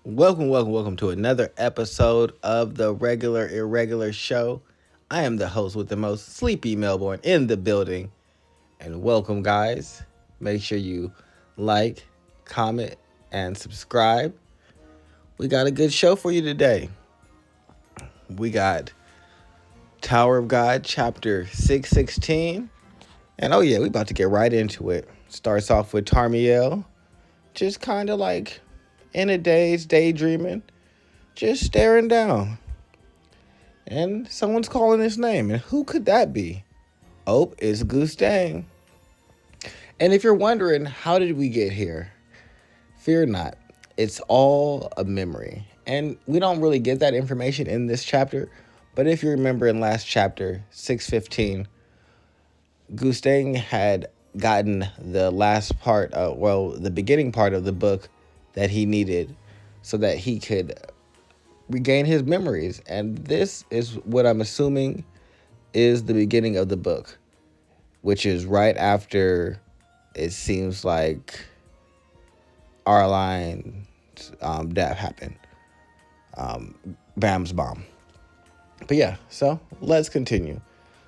Welcome to another episode of the Irregular show. I am the host with the most, Sleepy Melbourne, in the building. And welcome, guys. Make sure you like, comment, and subscribe. We got a good show for you today. We got Tower of God, chapter 616. And oh yeah, we about to get right into it. Starts off with Traumerei, just kind of like in a daze, daydreaming, just staring down. And someone's calling his name. And who could that be? Oh, it's Gustang. And if you're wondering, how did we get here? Fear not. It's all a memory. And we don't really get that information in this chapter. But if you remember in last chapter, 615, Gustang had gotten the last part, the beginning part of the book that he needed so that he could regain his memories. And this is what I'm assuming is the beginning of the book, which is right after it seems like Arline's death happened. Bam's bomb. But yeah, so let's continue.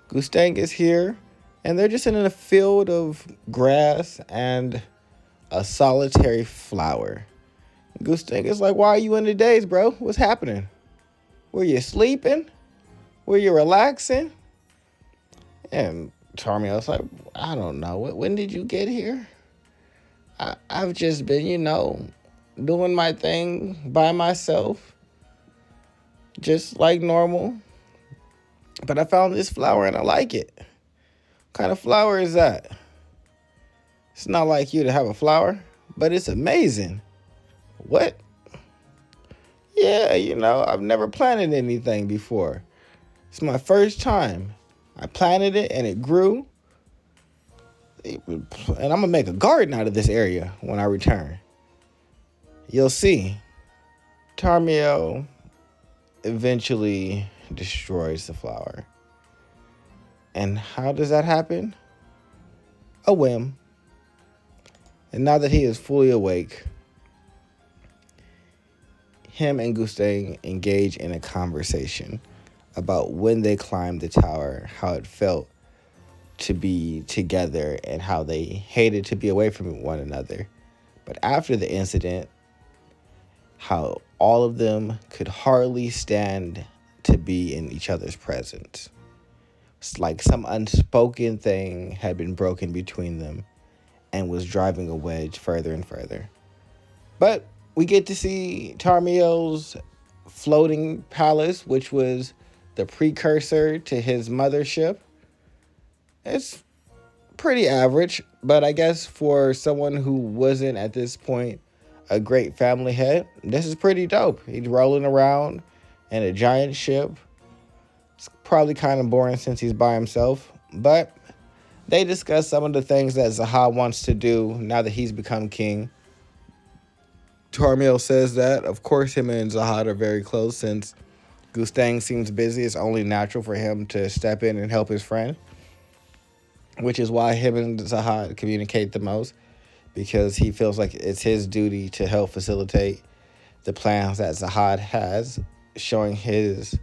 Gustang is here, and they're just in a field of grass and a solitary flower. Gustang is like, why are you in the daze, bro? What's happening? Were you sleeping? Were you relaxing? And Traumerei's like, I don't know. When did you get here? I've just been, doing my thing by myself. Just like normal. But I found this flower and I like it. What kind of flower is that? It's not like you to have a flower, but it's amazing. What? Yeah, I've never planted anything before. It's my first time. I planted it and it grew. And I'm going to make a garden out of this area when I return. You'll see. Traumerei eventually destroys the flower. And how does that happen? A whim. And now that he is fully awake, him and Gustang engage in a conversation about when they climbed the tower, how it felt to be together, and how they hated to be away from one another. But after the incident, how all of them could hardly stand to be in each other's presence. It's like some unspoken thing had been broken between them and was driving a wedge further and further. But we get to see Traumerei's floating palace, which was the precursor to his mothership. It's pretty average, but I guess for someone who wasn't at this point a great family head, this is pretty dope. He's rolling around in a giant ship. It's probably kind of boring since he's by himself, but they discuss some of the things that Zaha wants to do now that he's become king. Traumerei says that, of course, him and Zaha are very close. Since Gustang seems busy, it's only natural for him to step in and help his friend, which is why him and Zaha communicate the most, because he feels like it's his duty to help facilitate the plans that Zaha has, showing his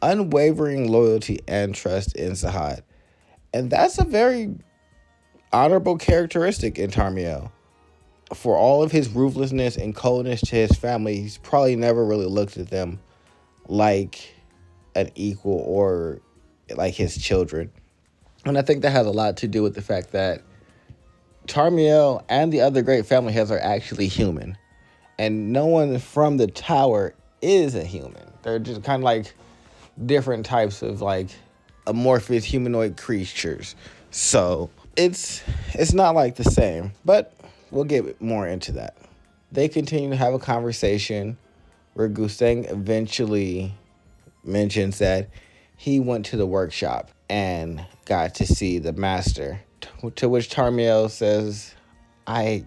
unwavering loyalty and trust in Zaha. And that's a very honorable characteristic in Traumerei. For all of his ruthlessness and coldness to his family, he's probably never really looked at them like an equal or like his children. And I think that has a lot to do with the fact that Traumerei and the other great family heads are actually human. And no one from the tower is a human. They're just kind of like different types of like amorphous humanoid creatures. So it's not like the same, but we'll get more into that. They continue to have a conversation where Gustang eventually mentions that he went to the workshop and got to see the master. To which Traumerei says, I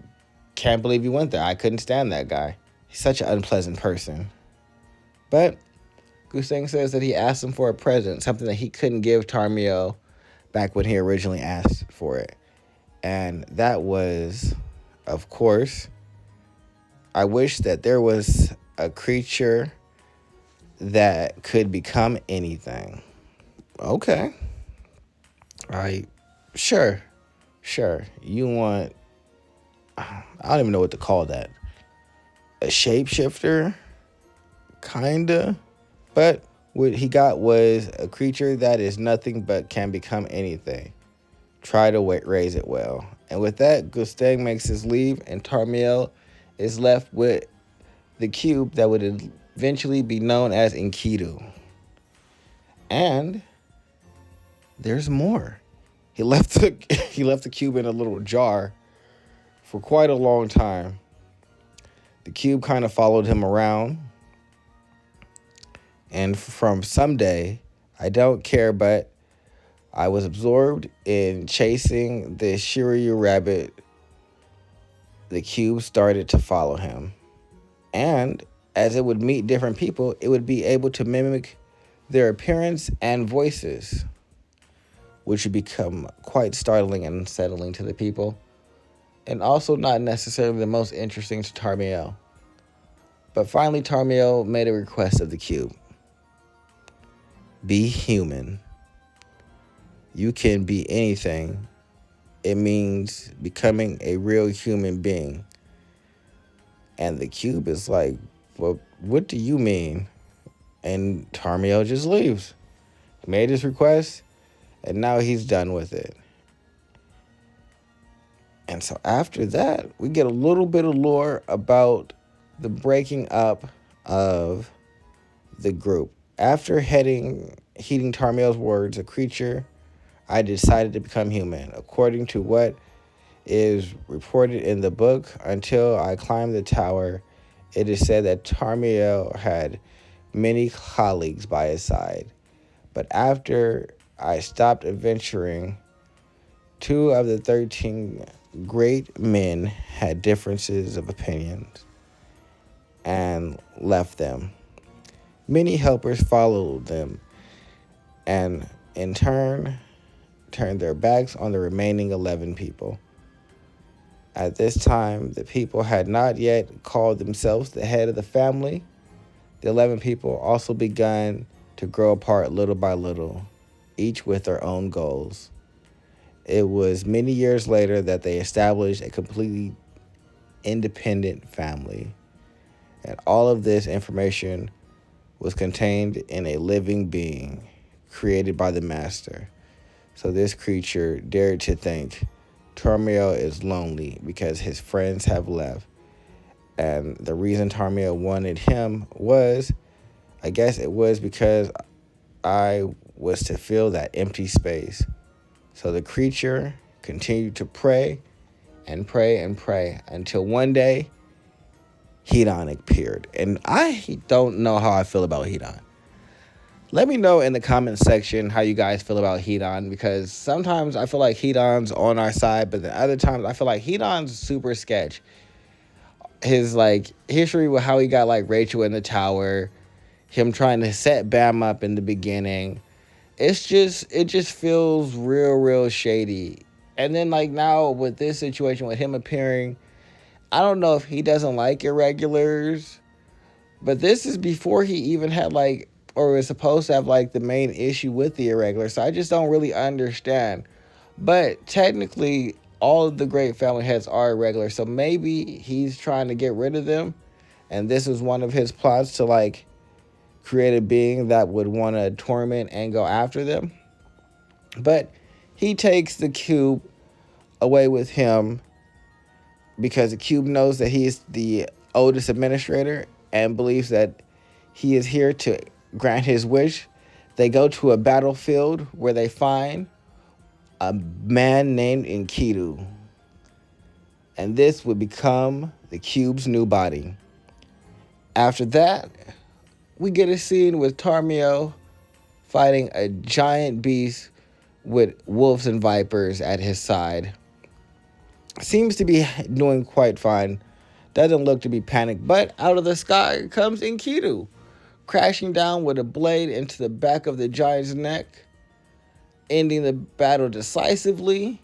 can't believe you went there. I couldn't stand that guy. He's such an unpleasant person. But Gustang says that he asked him for a present, something that he couldn't give Traumerei back when he originally asked for it. And that was, of course, I wish that there was a creature that could become anything. Okay. All right. Sure. Sure. You want, I don't even know what to call that. A shapeshifter? Kinda. But what he got was a creature that is nothing but can become anything. Try to raise it well. And with that, Gustang makes his leave, and Traumerei is left with the cube that would eventually be known as Enkidu. And there's more. He left the cube in a little jar for quite a long time. The cube kind of followed him around. And from someday, I don't care, but I was absorbed in chasing the Shiryu rabbit. The cube started to follow him. And as it would meet different people, it would be able to mimic their appearance and voices, which would become quite startling and unsettling to the people, and also not necessarily the most interesting to Traumerei. But finally, Traumerei made a request of the cube. Be human. You can be anything. It means becoming a real human being. And the cube is like, well, what do you mean? And Traumerei just leaves. He made his request, and now he's done with it. And so after that, we get a little bit of lore about the breaking up of the group. After heeding Traumerei's words, a creature, I decided to become human. According to what is reported in the book, until I climbed the tower, it is said that Traumerei had many colleagues by his side. But after I stopped adventuring, 2 of the 13 great men had differences of opinions and left them. Many helpers followed them and in turn turned their backs on the remaining 11 people. At this time, the people had not yet called themselves the head of the family. The 11 people also begun to grow apart little by little, each with their own goals. It was many years later that they established a completely independent family. And all of this information was contained in a living being created by the master. So this creature dared to think Traumerei is lonely because his friends have left. And the reason Traumerei wanted him was, I guess it was because I was to fill that empty space. So the creature continued to pray and pray and pray until one day Hedon appeared. And I don't know how I feel about Hedon. Let me know in the comment section how you guys feel about Hedon, because sometimes I feel like Hedon's on our side, but then other times I feel like Hedon's super sketch. His history with how he got Rachel in the tower, him trying to set Bam up in the beginning. It just feels real shady. And then now with this situation with him appearing, I don't know if he doesn't like irregulars, but this is before he even had or was supposed to have the main issue with the irregulars. So I just don't really understand. But technically, all of the great family heads are irregular. So maybe he's trying to get rid of them. And this is one of his plots to create a being that would want to torment and go after them. But he takes the cube away with him because the cube knows that he is the oldest administrator and believes that he is here to grant his wish. They go to a battlefield where they find a man named Enkidu. And this would become the cube's new body. After that, we get a scene with Traumerei fighting a giant beast with wolves and vipers at his side. Seems to be doing quite fine. Doesn't look to be panicked, but out of the sky comes Enkidu, crashing down with a blade into the back of the giant's neck, ending the battle decisively,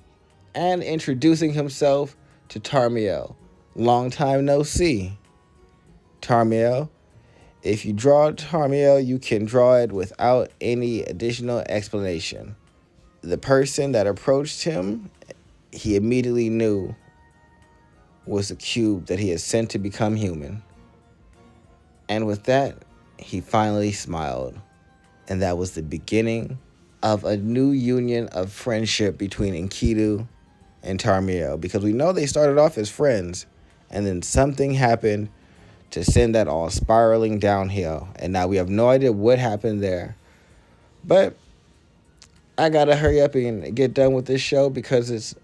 and introducing himself to Traumerei. Long time no see. Traumerei, If you draw Traumerei, you can draw it without any additional explanation. The person that approached him, he immediately knew was the cube that he had sent to become human. And with that, he finally smiled. And that was the beginning of a new union of friendship between Enkidu and Traumerei, because we know they started off as friends, and then something happened to send that all spiraling downhill. And now we have no idea what happened there. But I gotta hurry up and get done with this show because it's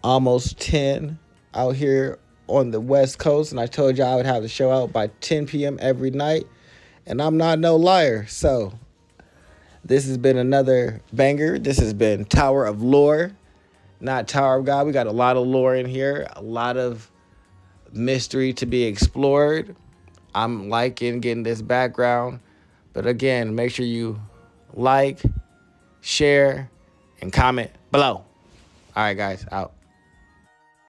almost 10 out here on the West Coast, and I told you I would have the show out by 10 p.m. every night, and I'm not no liar. So this has been another banger. This has been Tower of Lore, not Tower of God. We got a lot of lore in here, a lot of mystery to be explored. I'm liking getting this background. But again, make sure you like, share, and comment below. All right, guys, out.